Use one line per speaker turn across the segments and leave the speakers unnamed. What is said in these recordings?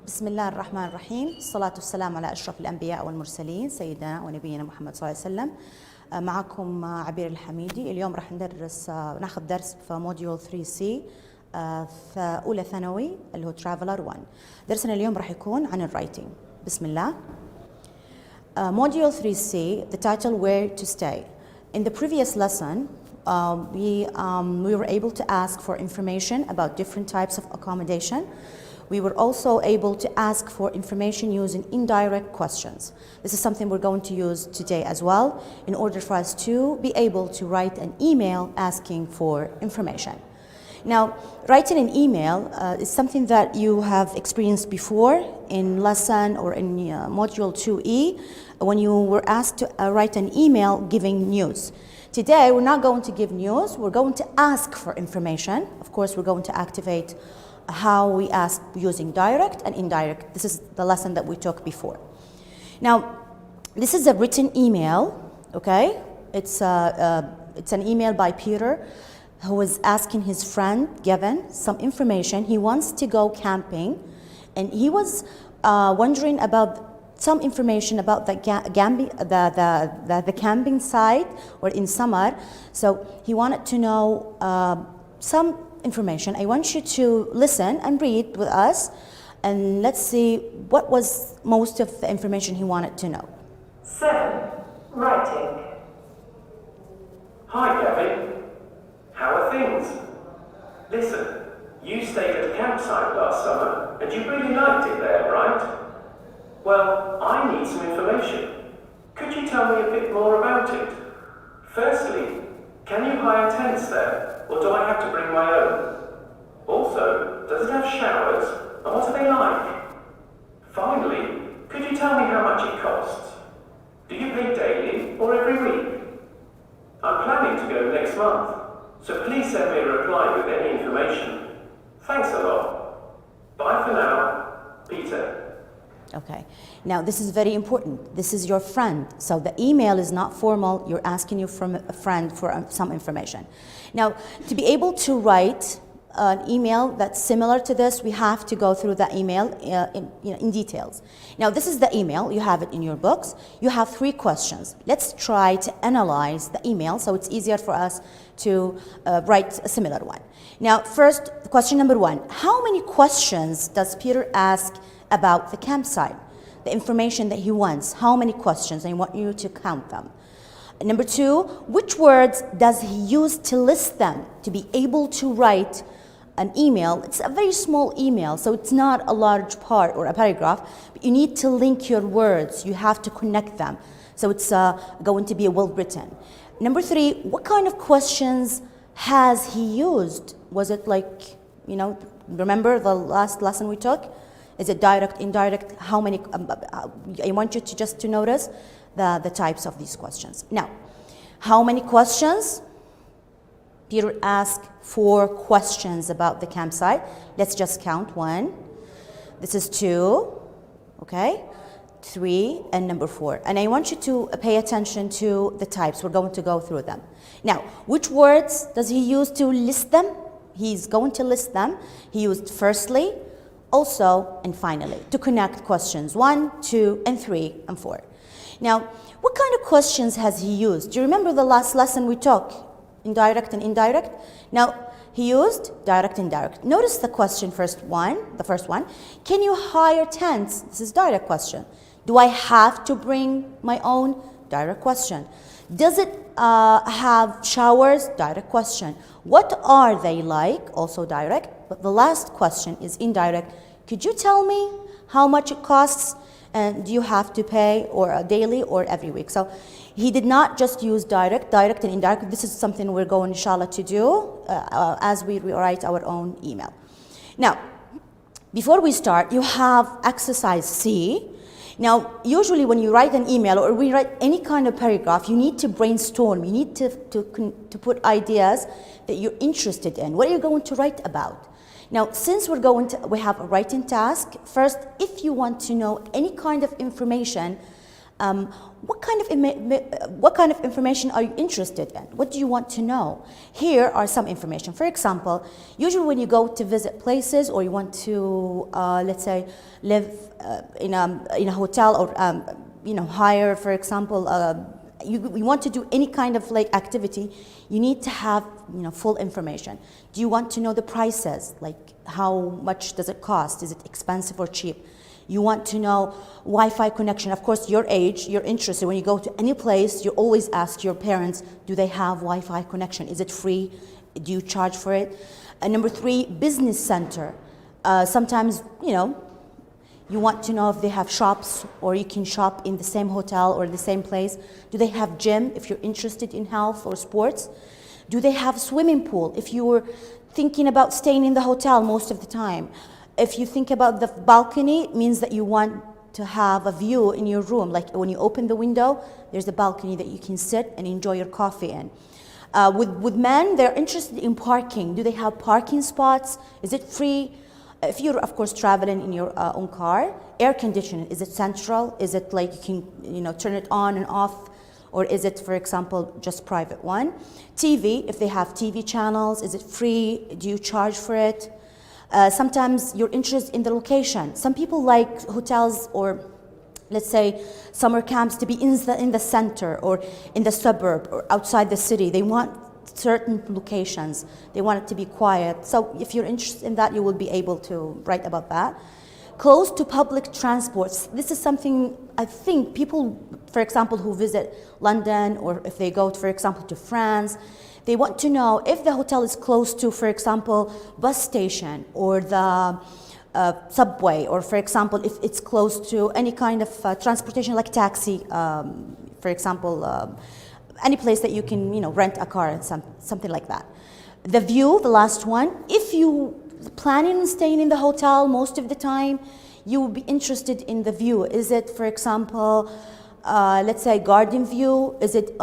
بسم الله الرحمن الرحيم، الصلاة والسلام على أشرف الأنبياء والمرسلين سيدنا ونبينا محمد صلى الله عليه وسلم. معكم عبير الحميدي. اليوم راح ناخذ درس في موديول 3C في أولى ثانوي اللي هو ترافلر 1. درسنا اليوم راح يكون عن الرايتنج. بسم الله. Module 3C, the title Where to Stay. In the previous lesson, we were able to ask for information about different types of accommodation. We were also able to ask for information using indirect questions. This is something we're going to use today as well in order for us to be able to write an email asking for information. Now, writing an email is something that you have experienced before in lesson or in module 2E when you were asked to write an email giving news. Today, we're not going to give news, we're going to ask for information. Of course, we're going to activate how we ask using direct and indirect. This is the lesson that we took before. Now, this is a written email, okay? It's an email by Peter who is asking his friend, Gavin, some information. He wants to go camping, and he was wondering about some information about the camping site or in summer. So he wanted to know some information. I want you to listen and read with us, and let's see what was most of the information he wanted to know.
7. Writing.
Hi, Gavin. How are things? Listen, you stayed at a campsite last summer, and you really liked it there, right? Well, I need some information. Could you tell me a bit more about it? Firstly, can you hire tents there, or do I have to bring my own? Also, does it have showers, and what are they like? Finally, could you tell me how much it costs? Do you pay daily or every week? I'm planning to go next month, so please send me a reply with any information. Thanks a lot. Bye for now, Peter.
Okay, now this is very important. This is your friend, so the email is not formal. You're asking you from a friend for some information. Now, to be able to write an email that's similar to this, we have to go through the email in details. Now, this is the email. You have it in your books. You have 3 questions. Let's try to analyze the email so it's easier for us to write a similar one. Now, first, question number 1. How many questions does Peter ask about the campsite, the information that he wants? How many questions? I want you to count them. Number 2, which words does he use to list them, to be able to write an email? It's a very small email, so it's not a large part or a paragraph, but you need to link your words. You have to connect them, so it's going to be well written. Number 3, what kind of questions has he used? Was it like, remember the last lesson we took? Is it direct, indirect? How many? I want you to notice the types of these questions. Now, how many questions? Peter asked 4 questions about the campsite. Let's just count. 1. This is 2. Okay. 3 and number 4. And I want you to pay attention to the types. We're going to go through them. Now, which words does he use to list them? He's going to list them. He used firstly, also, and finally, to connect questions 1, 2, and 3, and 4. Now, what kind of questions has he used? Do you remember the last lesson we took? Indirect and indirect? Now, he used direct and indirect. Notice the question the first one. Can you hire tents? This is direct question. Do I have to bring my own? Direct question. Does it have showers? Direct question. What are they like? Also direct. But the last question is indirect. Could you tell me how much it costs? And do you have to pay or daily or every week? So he did not just use direct and indirect. This is something we're going, inshallah, to do as we write our own email. Now, before we start, you have exercise C. Now, usually when you write an email or we write any kind of paragraph, you need to brainstorm. You need to put ideas that you're interested in. What are you going to write about? Now, since we have a writing task, first, if you want to know any kind of information what kind of information are you interested in? What do you want to know? Here are some information. For example, usually when you go to visit places or you want to, let's say, live in a hotel or hire, for example, you want to do any kind of like activity, you need to have full information. Do you want to know the prices? Like how much does it cost? Is it expensive or cheap? You want to know Wi-Fi connection. Of course, your age, you're interested. When you go to any place, you always ask your parents, do they have Wi-Fi connection? Is it free? Do you charge for it? Number 3, business center. Sometimes, you want to know if they have shops or you can shop in the same hotel or the same place. Do they have gym if you're interested in health or sports? Do they have swimming pool if you were thinking about staying in the hotel most of the time? If you think about the balcony, it means that you want to have a view in your room. Like when you open the window, there's a balcony that you can sit and enjoy your coffee in. With men, they're interested in parking. Do they have parking spots? Is it free? If you're, of course, traveling in your own car, air conditioning, is it central? Is it like you can, turn it on and off? Or is it, for example, just private one? TV, if they have TV channels, is it free? Do you charge for it? Sometimes you're interested in the location. Some people like hotels or, let's say, summer camps to be in the center or in the suburb or outside the city. They want certain locations. They want it to be quiet. So if you're interested in that, you will be able to write about that. Close to public transports. This is something I think people, for example, who visit London or if they go, for example, to France, they want to know if the hotel is close to, for example, bus station or the subway, or for example, if it's close to any kind of transportation like taxi, for example, any place that you can, rent a car and something like that. The view, the last one, if you planning on staying in the hotel most of the time, you will be interested in the view. Is it, for example, let's say garden view? Is it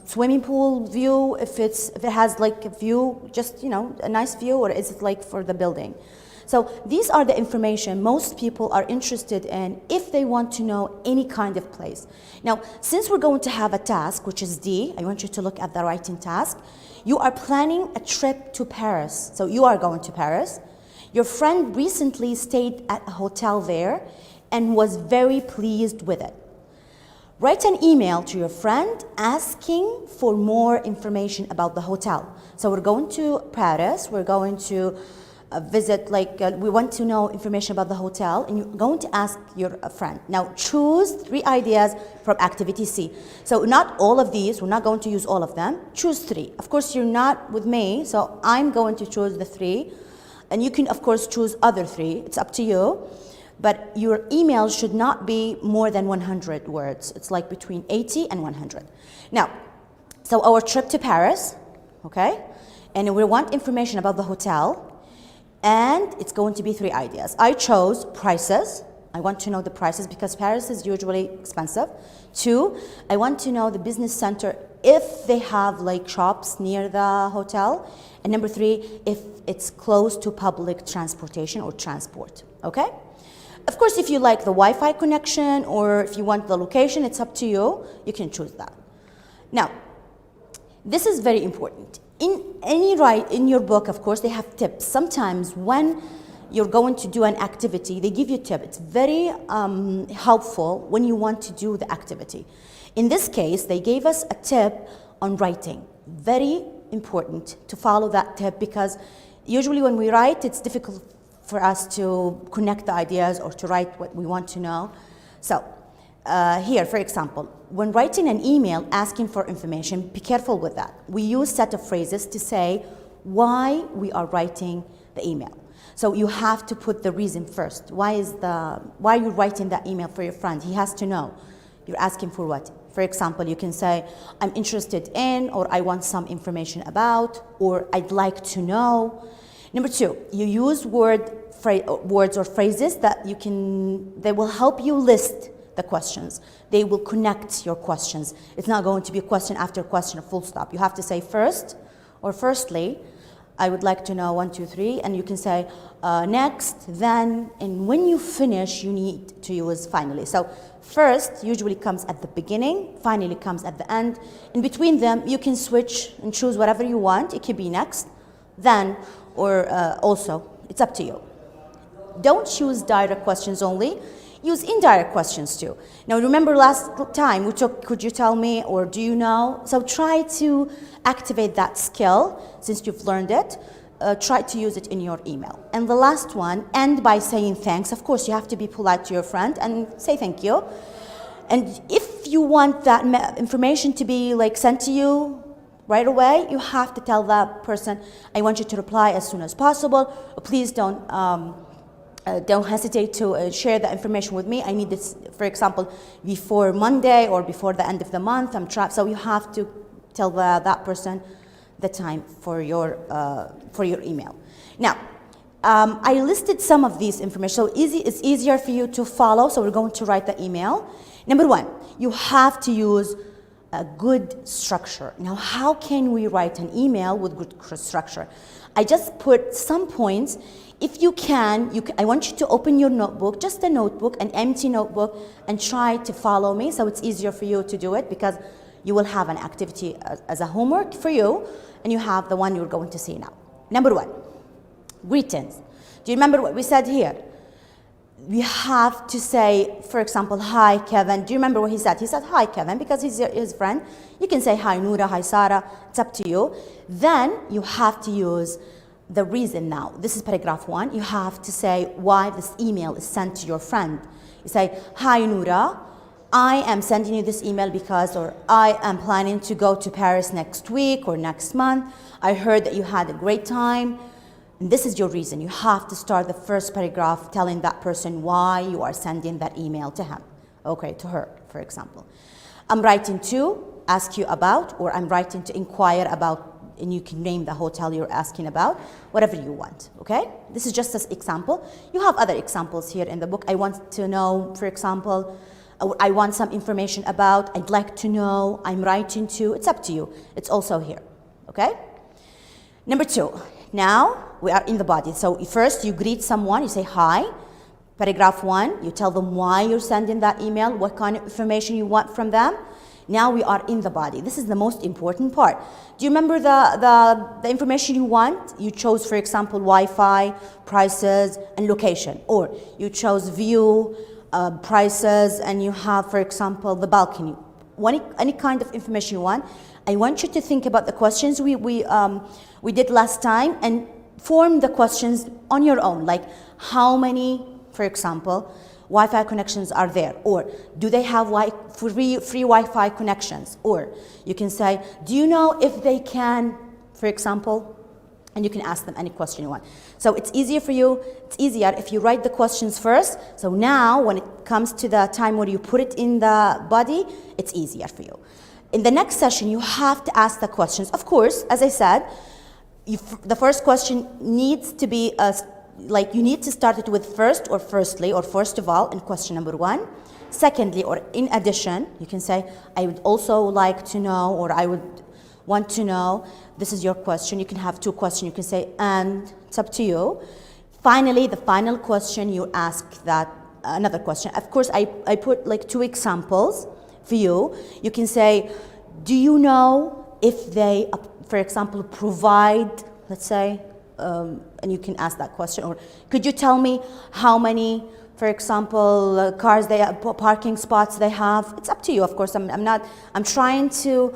swimming pool view? If it has like a view, just a nice view, or is it like for the building? So these are the information most people are interested in if they want to know any kind of place. Now, since we're going to have a task, which is D, I want you to look at the writing task. You are planning a trip to Paris. So you are going to Paris. Your friend recently stayed at a hotel there and was very pleased with it. Write an email to your friend asking for more information about the hotel. So we're going to Paris, we're going to visit, we want to know information about the hotel, and you're going to ask your friend. Now choose 3 ideas from activity C. So not all of these, we're not going to use all of them. Choose 3. Of course, you're not with me, so I'm going to choose the 3. And you can, of course, choose other 3. It's up to you. But your email should not be more than 100 words. It's like between 80 and 100. Now, so our trip to Paris, okay? And we want information about the hotel. And it's going to be 3 ideas. I chose prices. I want to know the prices because Paris is usually expensive. 2, I want to know the business center if they have like shops near the hotel. And number 3, if it's close to public transportation or transport, okay? Of course, if you like the Wi-Fi connection or if you want the location, it's up to you. You can choose that. Now, this is very important. In your book, of course, they have tips. Sometimes when you're going to do an activity, they give you a tip. It's very helpful when you want to do the activity. In this case, they gave us a tip on writing. Very important to follow that tip because usually when we write, it's difficult for us to connect the ideas or to write what we want to know. So here, for example, when writing an email asking for information, be careful with that. We use set of phrases to say why we are writing the email. So you have to put the reason first. Why are you writing that email for your friend? He has to know. You're asking for what? For example, you can say, I'm interested in, or I want some information about, or I'd like to know. Number 2, you use words or phrases that they will help you list the questions. They will connect your questions. It's not going to be a question after question, a full stop. You have to say first or firstly, I would like to know 1, 2, 3, and you can say next, then, and when you finish, you need to use finally. So first usually comes at the beginning, finally comes at the end. In between them, you can switch and choose whatever you want. It could be next, then, or also. It's up to you. Don't choose direct questions only. Use indirect questions too. Now remember last time we took could you tell me or do you know? So try to activate that skill since you've learned it. Try to use it in your email. And the last one, end by saying thanks. Of course, you have to be polite to your friend and say thank you. And if you want that information to be like sent to you right away, you have to tell that person, I want you to reply as soon as possible. Please don't hesitate to share the information with me. I need this, for example, before Monday or before the end of the month. I'm trapped. So you have to tell that person the time for your email. Now, I listed some of these information. So it's easier for you to follow. So we're going to write the email. Number one, you have to use a good structure. Now, how can we write an email with good structure? I just put some points. If you can, I want you to open your notebook, just a notebook, an empty notebook, and try to follow me so it's easier for you to do it because you will have an activity as a homework for you, and you have the one you're going to see now. Number one, greetings. Do you remember what we said here? We have to say, for example, hi, Kevin. Do you remember what he said? He said, hi, Kevin, because he's his friend. You can say, hi, Noura, hi, Sarah. It's up to you. Then you have to use the reason now. This is paragraph 1. You have to say why this email is sent to your friend. You say, hi, Noura. I am sending you this email because, or I am planning to go to Paris next week or next month. I heard that you had a great time. And this is your reason. You have to start the first paragraph telling that person why you are sending that email to him. Okay, to her, for example. I'm writing to ask you about, or I'm writing to inquire about, and you can name the hotel you're asking about, whatever you want, okay? This is just an example. You have other examples here in the book. I want to know, for example, I want some information about, I'd like to know, I'm writing to. It's up to you. It's also here, okay? Number 2, now we are in the body. So first you greet someone, you say hi. Paragraph 1, you tell them why you're sending that email, what kind of information you want from them. Now we are in the body. This is the most important part. Do you remember the information you want? You chose, for example, Wi-Fi, prices, and location. Or you chose view, prices, and you have, for example, the balcony. Any kind of information you want. I want you to think about the questions we did last time and form the questions on your own. Like how many, for example, Wi-Fi connections are there? Or do they have free Wi-Fi connections? Or you can say, do you know if they can, for example, and you can ask them any question you want. So it's easier for you, it's easier if you write the questions first. So now when it comes to the time where you put it in the body, it's easier for you. In the next session, you have to ask the questions. Of course, as I said, the first question needs to be you need to start it with first or firstly or first of all in question number 1. Secondly, or in addition, you can say, I would also like to know, or I would want to know. This is your question. You can have 2 questions. You can say, and it's up to you. Finally, the final question, you ask that another question. Of course, I put like 2 examples for you. You can say, do you know if they, for example, provide, let's say, and you can ask that question. Or could you tell me how many, for example, cars they have, parking spots they have? It's up to you, of course. I'm trying to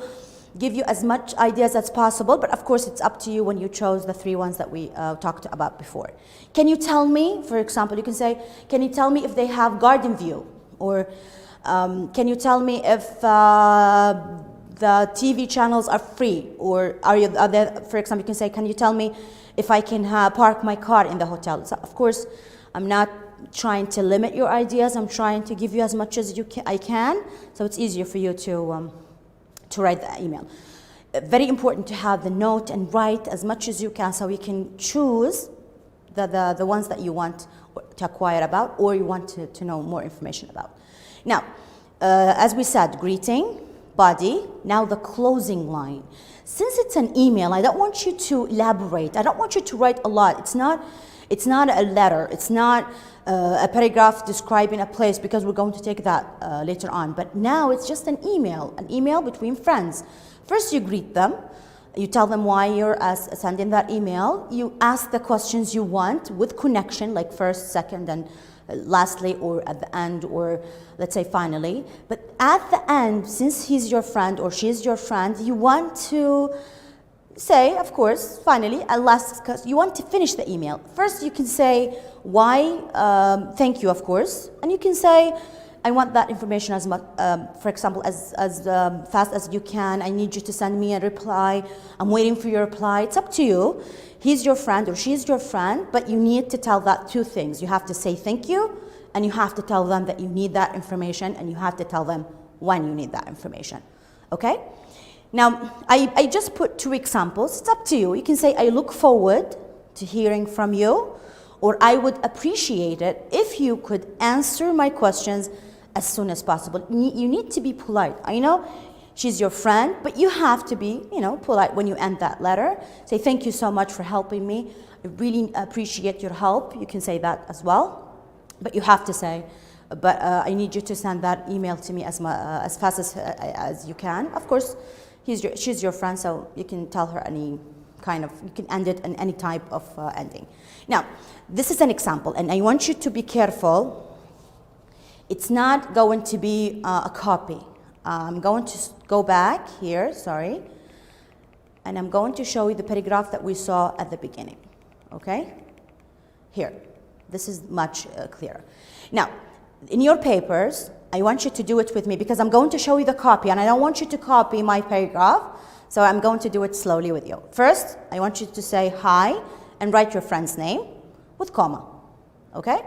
give you as much ideas as possible, but of course it's up to you when you chose the 3 ones that we talked about before. Can you tell me, for example, you can say, can you tell me if they have garden view? Or can you tell me if the TV channels are free? Or are there, for example, you can say, can you tell me if I can park my car in the hotel? So of course, I'm not trying to limit your ideas. I'm trying to give you as much as I can, so it's easier for you to write the email. Very important to have the note and write as much as you can so you can choose the ones that you want to acquire about or you want to know more information about. Now, as we said, greeting, body. Now the closing line. Since it's an email, I don't want you to elaborate. I don't want you to write a lot. It's not a letter. It's not a paragraph describing a place, because we're going to take that later on. But now it's just an email between friends. First you greet them. You tell them why you're sending that email. You ask the questions you want with connection, like first, second, and lastly, or at the end, or let's say finally. But at the end, since he's your friend or she's your friend, you want to say, of course, finally, at last, because you want to finish the email. First, you can say why, thank you, of course, and you can say, I want that information as much, for example, as fast as you can. I need you to send me a reply. I'm waiting for your reply. It's up to you. He's your friend or she's your friend, but you need to tell that two things. You have to say thank you, and you have to tell them that you need that information, and you have to tell them when you need that information. Okay? Now, I just put two examples. It's up to you. You can say, I look forward to hearing from you, or I would appreciate it if you could answer my questions as soon as possible. You need to be polite. I know she's your friend, but you have to be, polite when you end that letter. Say, thank you so much for helping me. I really appreciate your help. You can say that as well. But you have to say, but I need you to send that email to me as fast as you can. Of course, she's your friend, so you can tell her you can end it in any type of ending. Now, this is an example, and I want you to be careful. It's not going to be a copy. I'm going to go back here, sorry, and I'm going to show you the paragraph that we saw at the beginning, okay? Here, this is much clearer. Now, in your papers, I want you to do it with me, because I'm going to show you the copy, and I don't want you to copy my paragraph, so I'm going to do it slowly with you. First, I want you to say hi and write your friend's name with comma, okay?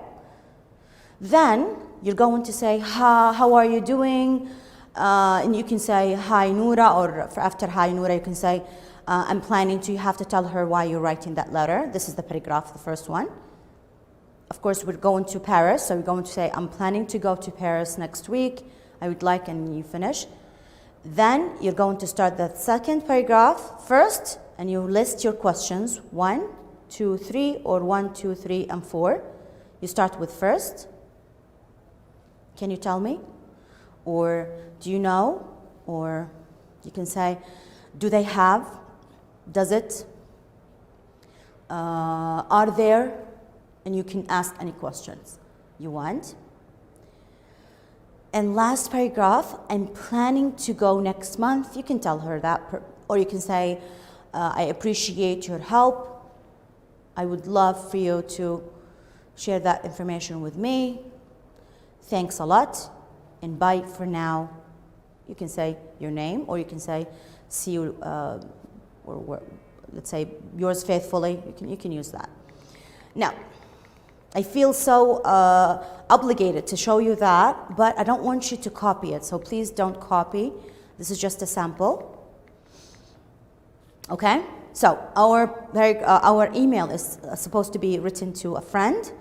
Then, you're going to say, how are you doing? And you can say, hi, Noura, or after hi, Noura, you can say, I'm planning to. You have to tell her why you're writing that letter. This is the paragraph, the first one. Of course, we're going to Paris, so we're going to say, I'm planning to go to Paris next week. I would like, and you finish. Then, you're going to start the second paragraph first, and you list your questions, 1, 2, 3, or 1, 2, 3, and 4. You start with first. Can you tell me? Or do you know? Or you can say, do they have? Does it? Are there? And you can ask any questions you want. And last paragraph, I'm planning to go next month. You can tell her that. Or you can say, I appreciate your help. I would love for you to share that information with me. Thanks a lot, and bye for now. You can say your name, or you can say, see you, or let's say, yours faithfully. You can use that. Now, I feel so obligated to show you that, but I don't want you to copy it, so please don't copy. This is just a sample. Okay? So, our email is supposed to be written to a friend.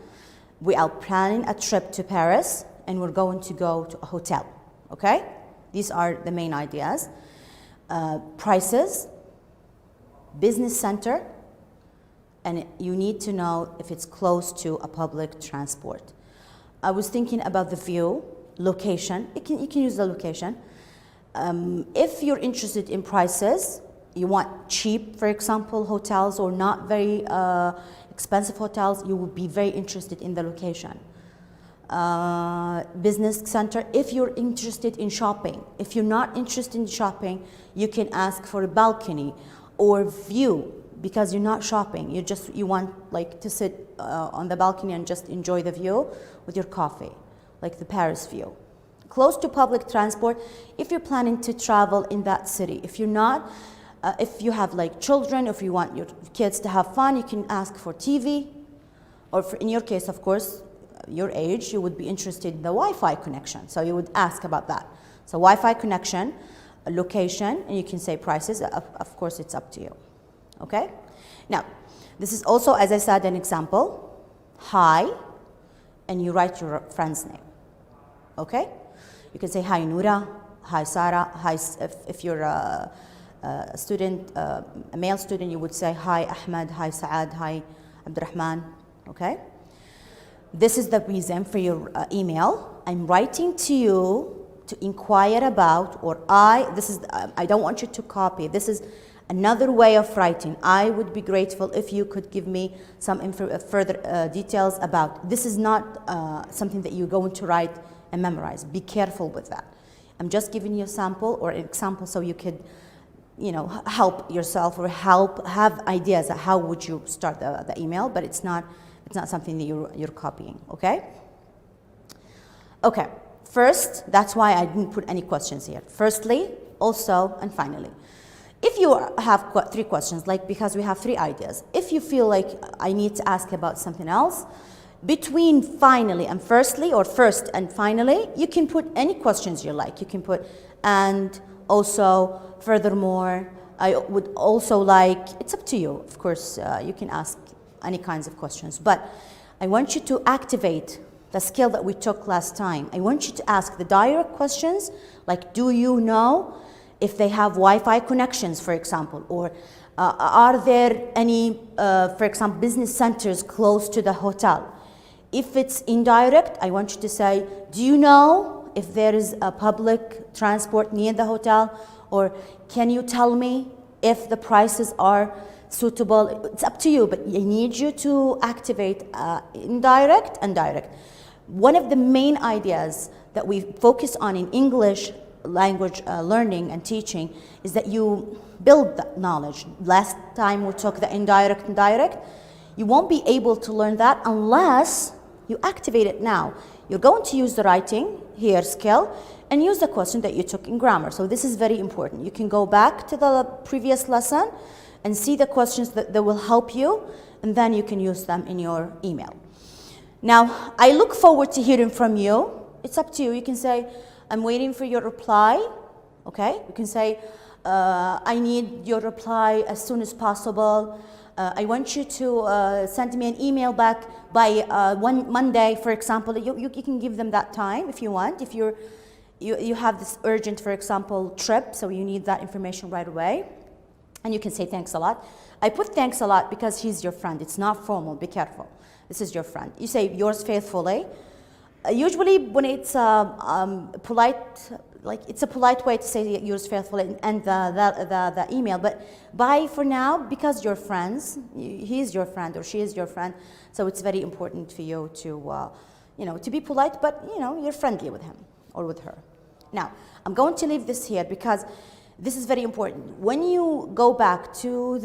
We are planning a trip to Paris, and we're going to go to a hotel, okay? These are the main ideas. Prices, business center, and you need to know if it's close to a public transport. I was thinking about the view, location. You can use the location. If you're interested in prices, you want cheap, for example, hotels, or not very expensive hotels, you would be very interested in the location. Business center, if you're interested in shopping. If you're not interested in shopping, you can ask for a balcony or view, because you're not shopping. You want to sit on the balcony and just enjoy the view with your coffee, like the Paris view. Close to public transport, if you're planning to travel in that city. If you're not, if you have children, if you want your kids to have fun, you can ask for TV, or in your case, of course, your age, you would be interested in the Wi-Fi connection, so you would ask about that. So Wi-Fi connection, location, and you can say prices. Of course, it's up to you. Okay? Now, this is also, as I said, an example. Hi, and you write your friend's name. Okay? You can say, hi, Noura. hi Sarah, hi, if you're a student, a male student, you would say hi Ahmed, hi Saad, hi Abdurrahman, okay? This is the reason for your email. I'm writing to you to inquire about, or I don't want you to copy. This is another way of writing. I would be grateful if you could give me some further details about. This is not something that you're going to write and memorize. Be careful with that. I'm just giving you a sample or an example so you could, help yourself or have ideas of how would you start the email, but it's not something that you're copying, okay? Okay, first, that's why I didn't put any questions here. Firstly, also, and finally. If you have 3 questions, because we have 3 ideas, if you feel like I need to ask about something else, between finally and firstly, or first and finally, you can put any questions you like. You can put and, also, furthermore, I would also like, it's up to you, of course, you can ask any kinds of questions, but I want you to activate the skill that we took last time. I want you to ask the direct questions, like, do you know if they have Wi-Fi connections, for example, or are there any, for example, business centers close to the hotel? If it's indirect, I want you to say, do you know if there is a public transport near the hotel, or can you tell me if the prices are suitable? It's up to you, but I need you to activate indirect and direct. One of the main ideas that we focus on in English language learning and teaching is that you build that knowledge. Last time we took the indirect and direct. You won't be able to learn that unless you activate it now. You're going to use the writing here skill and use the question that you took in grammar. So this is very important. You can go back to the previous lesson and see the questions that will help you, and then you can use them in your email. Now, I look forward to hearing from you. It's up to you. You can say, I'm waiting for your reply, okay? You can say, I need your reply as soon as possible. I want you to send me an email back by Monday, for example. You can give them that time if you want. If you have this urgent, for example, trip, so you need that information right away. And you can say thanks a lot. I put thanks a lot because he's your friend. It's not formal. Be careful. This is your friend. You say yours faithfully. Usually when it's polite, it's a polite way to say yours faithfully and the email, but bye for now, because you're friends. He's your friend or she is your friend, so it's very important for you to, to be polite, but you're friendly with him or with her. Now, I'm going to leave this here because this is very important. When you go back to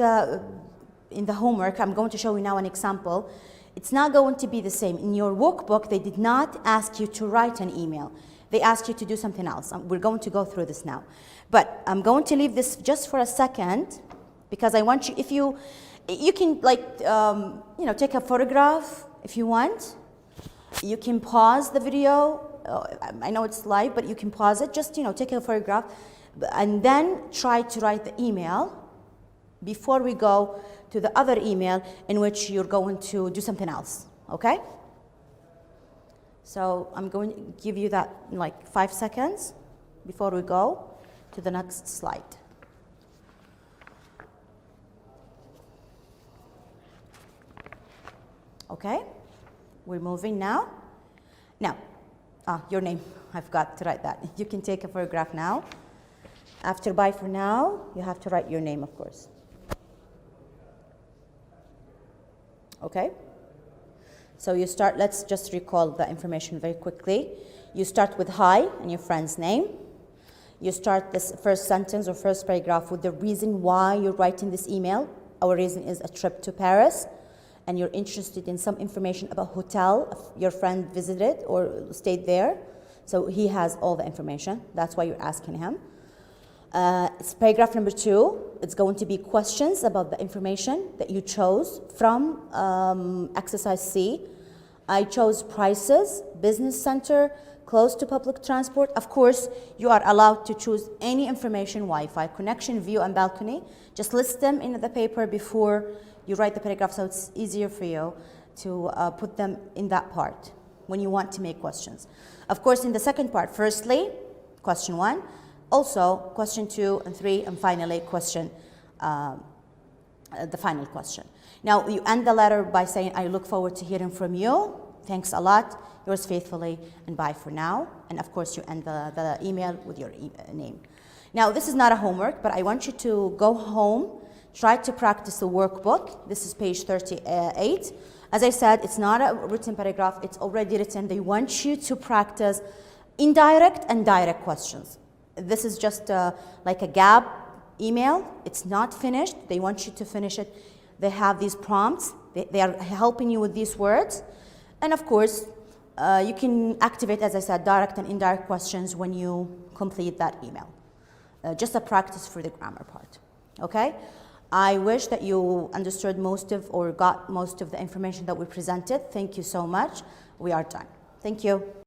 in the homework, I'm going to show you now an example. It's not going to be the same. In your workbook, they did not ask you to write an email. They asked you to do something else. We're going to go through this now. But I'm going to leave this just for a second because I want you, if you can take a photograph if you want. You can pause the video. I know it's live, but you can pause it. Just, take a photograph and then try to write the email before we go to the other email in which you're going to do something else, okay? So I'm going to give you that in 5 seconds before we go to the next slide. Okay, we're moving now. Now, your name, I forgot to write that. You can take a photograph now. After bye for now, you have to write your name, of course. Okay? So you start, let's just recall the information very quickly. You start with hi and your friend's name. You start this first sentence or first paragraph with the reason why you're writing this email. Our reason is a trip to Paris, and you're interested in some information about hotel your friend visited or stayed there. So he has all the information. That's why you're asking him. It's paragraph number 2. It's going to be questions about the information that you chose from exercise C. I chose prices, business center, close to public transport. Of course, you are allowed to choose any information, Wi-Fi, connection, view, and balcony. Just list them in the paper before you write the paragraph, so it's easier for you to put them in that part. when you want to make questions. Of course, in the second part, firstly, question 1, also question 2 and 3, and finally the final question. Now, you end the letter by saying, I look forward to hearing from you. Thanks a lot. Yours faithfully, and bye for now. And of course, you end the email with your name. Now, this is not a homework, but I want you to go home, try to practice the workbook. This is page 38. As I said, it's not a written paragraph. It's already written. They want you to practice indirect and direct questions. This is just like a gap email. It's not finished. They want you to finish it. They have these prompts. They are helping you with these words. And of course, you can activate, as I said, direct and indirect questions when you complete that email. Just a practice for the grammar part, okay? I wish that you understood most of or got most of the information that we presented. Thank you so much. We are done. Thank you.